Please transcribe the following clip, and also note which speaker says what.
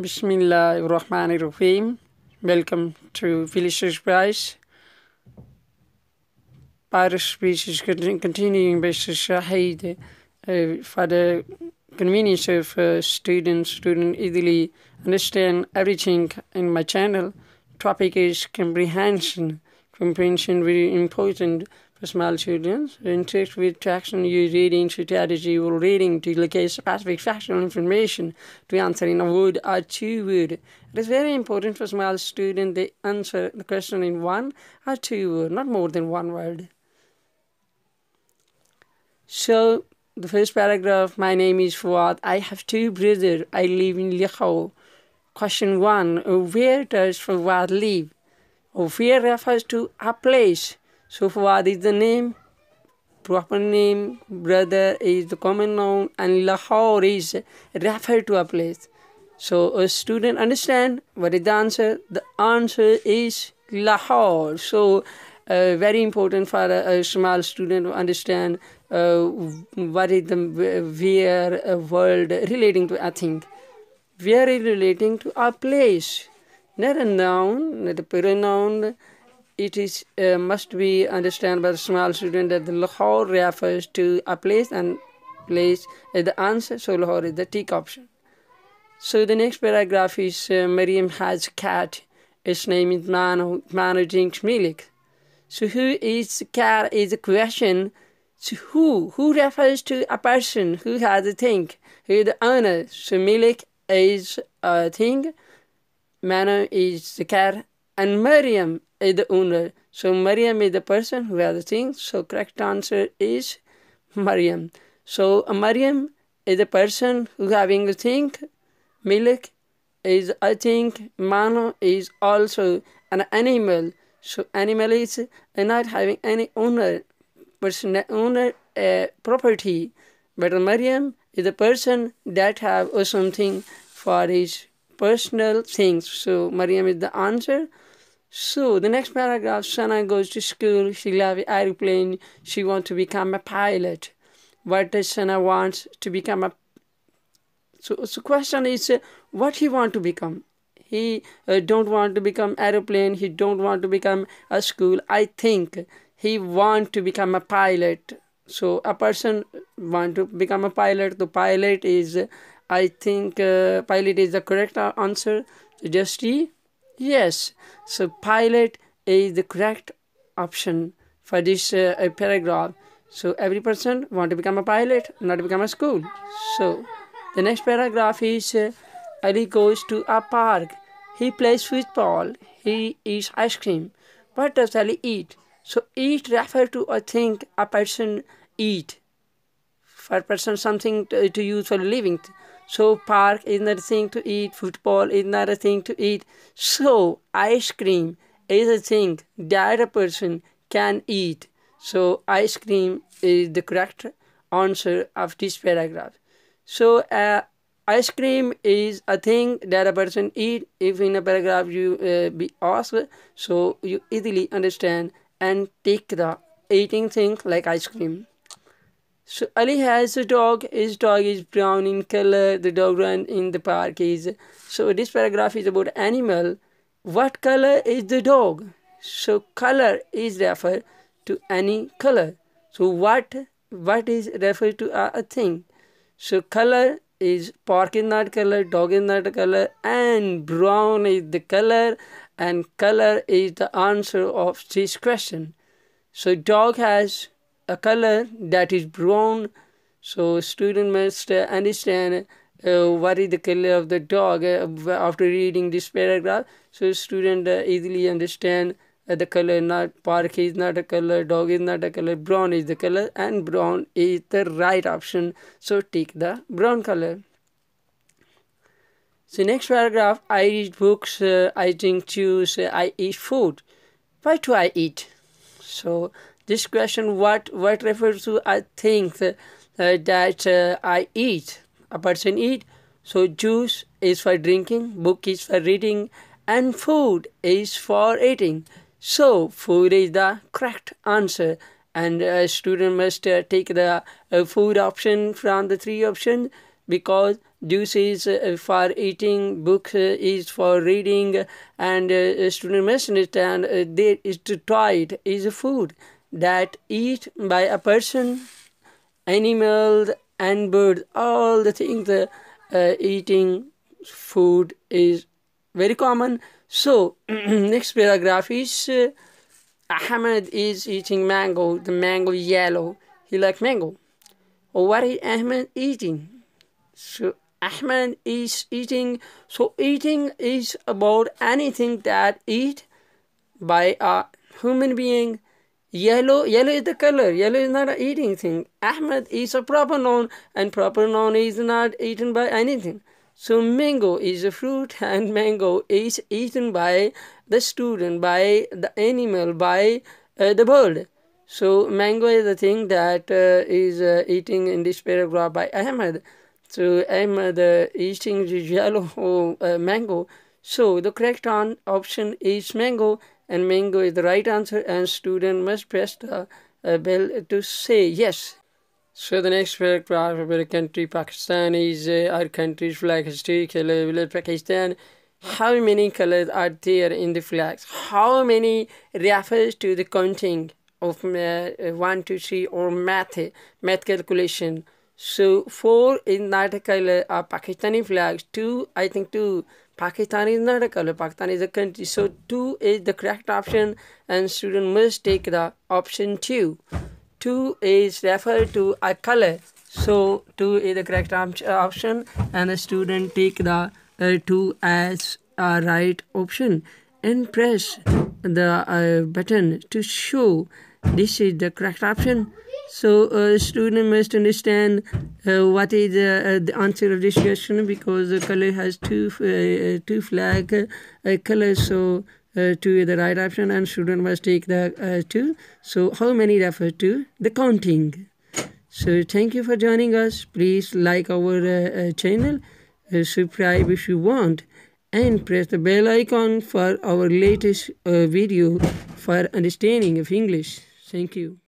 Speaker 1: Bismillahirrahmanirrahim. Welcome to Villagers Prize. Paris is continuing by Shahid for the convenience of students easily understand everything in my channel. Topic is comprehension. Comprehension very important for small children. Interest with traction, you reading strategy or reading to locate specific factual information to answer in a word or two words. It is very important for small students they answer the question in one or two words, not more than one word. So, the first paragraph, my name is Fuad. I have two brothers. I live in Lahore. Question 1. Where does Fuad live? Where refers to a place. So, Fuad is the name, proper name, brother is the common noun, and Lahore is referred to a place. So, a student understand what is the answer? The answer is Lahore. So, very important for a small student to understand what is the where word relating to a thing. Where is relating to a place, not a noun, not a pronoun. It is must be understood by the small student that the Lahore refers to a place, and place is the answer. So Lahore is the tick option. So the next paragraph is Maryam has a cat. Its name is Mano drinks milk. So who is the cat is a question. So who refers to a person who has a thing, who is the owner. So milk is a thing, Mano is the cat, and Maryam is the owner. So Maryam is the person who has a thing. So correct answer is Maryam. So Maryam is the person who having a thing. Milk is a thing. Mano is also an animal. So animal is not having any owner, person owner property. But Maryam is the person that have something for his personal things. So Maryam is the answer. So the next paragraph, Sana goes to school, she loves airplane, she wants to become a pilot. What does Sana want to become a... So question is, what he want to become? He don't want to become aeroplane, he don't want to become a school. I think he want to become a pilot. So a person want to become a pilot. The pilot is, I think, pilot is the correct answer. So just see. Yes, so pilot is the correct option for this paragraph. So every person want to become a pilot, not to become a school. So the next paragraph is Ali goes to a park. He plays football. He eats ice cream. What does Ali eat? So eat refer to a thing a person eat. For a person something to use for living. So park is not a thing to eat, football is not a thing to eat. So ice cream is a thing that a person can eat. So ice cream is the correct answer of this paragraph. So ice cream is a thing that a person eat. If in a paragraph you be asked, so you easily understand and take the eating thing like ice cream. So Ali has a dog. His dog is brown in color. The dog run in the park is. So this paragraph is about animal. What color is the dog? So color is referred to any color. So what is referred to a thing? So color is park is not color, dog is not a color, and brown is the color, and color is the answer of this question. So dog has a color that is brown. So student must understand what is the color of the dog after reading this paragraph. So student easily understand the color, not park is not a color, dog is not a color, brown is the color, and brown is the right option. So take the brown color. So next paragraph, I read books, I drink juice, I eat food. Why do I eat? So this question, what refers to I think that I eat, a person eat. So juice is for drinking, book is for reading, and food is for eating. So food is the correct answer, and a student must take the food option from the three options. because juice is for eating, book is for reading, and student must understand there is to try it is a food that eat by a person, animals and birds. All the things eating food is very common. So next paragraph is Ahmed is eating mango. The mango is yellow. He like mango. What is Ahmed eating? So Ahmed is eating. So eating is about anything that eat by a human being. Yellow is the color. Yellow is not an eating thing. Ahmed is a proper noun, and proper noun is not eaten by anything. So mango is a fruit, and mango is eaten by the student, by the animal, by the bird. So mango is the thing that is eating in this paragraph by Ahmed. So Ahmed eating the yellow mango. So the correct option is mango, and mango is the right answer, and student must press the bell to say yes. So the next paragraph about the country Pakistan is our country's flag history. Pakistan. How many colors are there in the flags? How many refers to the counting of 1, 2, 3 or math calculation. So 4 is not a color of Pakistani flags. 2, I think 2. Pakistan is not a color. Pakistan is a country. So 2 is the correct option, and student must take the option 2. 2 is referred to a color. So 2 is the correct option, and the student take the 2 as a right option and press the button to show this is the correct option. So student must understand what is the answer of this question, because the color has two flag colors. So 2 is the right option, and student must take the 2. So how many refer to the counting? So thank you for joining us. Please like our channel, subscribe if you want, and press the bell icon for our latest video for understanding of English. Thank you.